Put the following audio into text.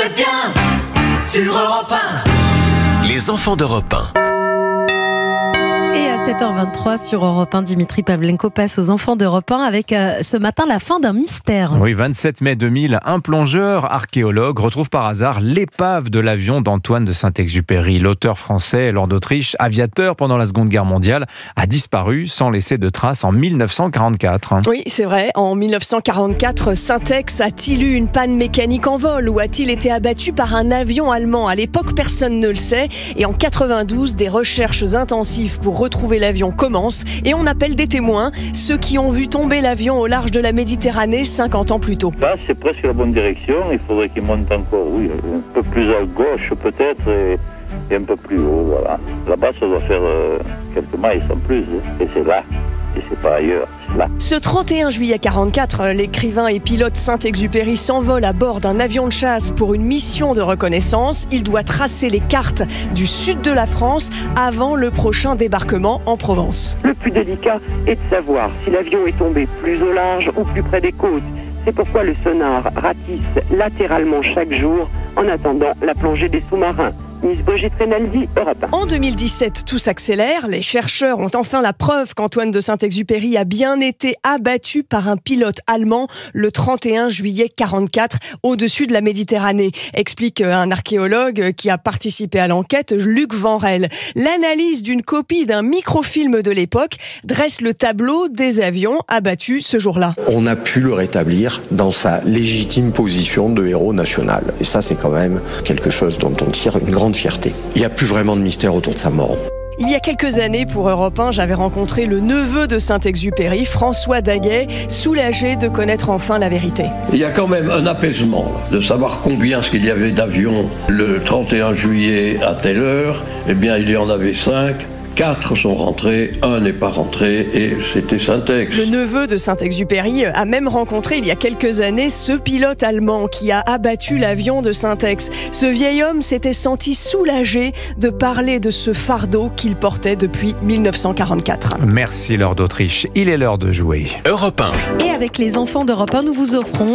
c'est bien sur Europe 1. Les enfants d'Europe 1. Et à 7h23 sur Europe 1, Dimitri Pavlenko passe aux enfants d'Europe 1 avec ce matin la fin d'un mystère. Oui, 27 mai 2000, un plongeur archéologue retrouve par hasard l'épave de l'avion d'Antoine de Saint-Exupéry. L'auteur français, lord d'Autriche, aviateur pendant la Seconde Guerre mondiale, a disparu sans laisser de traces en 1944. Oui, c'est vrai. En 1944, Syntex a-t-il eu une panne mécanique en vol ou a-t-il été abattu par un avion allemand ? À l'époque, personne ne le sait. Et en 92, des recherches intensives pour retrouver l'avion commencent et on appelle des témoins, ceux qui ont vu tomber l'avion au large de la Méditerranée 50 ans plus tôt. Là, c'est presque la bonne direction. Il faudrait qu'il monte encore, oui, un peu plus à gauche peut-être et un peu plus haut, voilà. Là-bas, ça doit faire quelques miles en plus, et c'est là. Et c'est pas ailleurs, c'est là. Ce 31 juillet 44, l'écrivain et pilote Saint-Exupéry s'envole à bord d'un avion de chasse pour une mission de reconnaissance. Il doit tracer les cartes du sud de la France avant le prochain débarquement en Provence. Le plus délicat est de savoir si l'avion est tombé plus au large ou plus près des côtes. C'est pourquoi le sonar ratisse latéralement chaque jour en attendant la plongée des sous-marins. Miss Brigitte Rinaldi, Europe 1. En 2017, tout s'accélère. Les chercheurs ont enfin la preuve qu'Antoine de Saint-Exupéry a bien été abattu par un pilote allemand le 31 juillet 44 au-dessus de la Méditerranée, explique un archéologue qui a participé à l'enquête, Luc Vanrel. L'analyse d'une copie d'un microfilm de l'époque dresse le tableau des avions abattus ce jour-là. On a pu le rétablir dans sa légitime position de héros national. Et ça, c'est quand même quelque chose dont on tire une grande fierté. Il n'y a plus vraiment de mystère autour de sa mort. Il y a quelques années, pour Europe 1, j'avais rencontré le neveu de Saint-Exupéry, François Daguet, soulagé de connaître enfin la vérité. Il y a quand même un apaisement de savoir combien il y avait d'avions le 31 juillet à telle heure. Eh bien, il y en avait 5. 4 sont rentrés, 1 n'est pas rentré et c'était Syntex. Le neveu de Saint-Exupéry a même rencontré il y a quelques années ce pilote allemand qui a abattu l'avion de Syntex. Ce vieil homme s'était senti soulagé de parler de ce fardeau qu'il portait depuis 1944. Merci lord d'Autriche, il est l'heure de jouer. Europe 1. Et avec les enfants d'Europe 1, nous vous offrons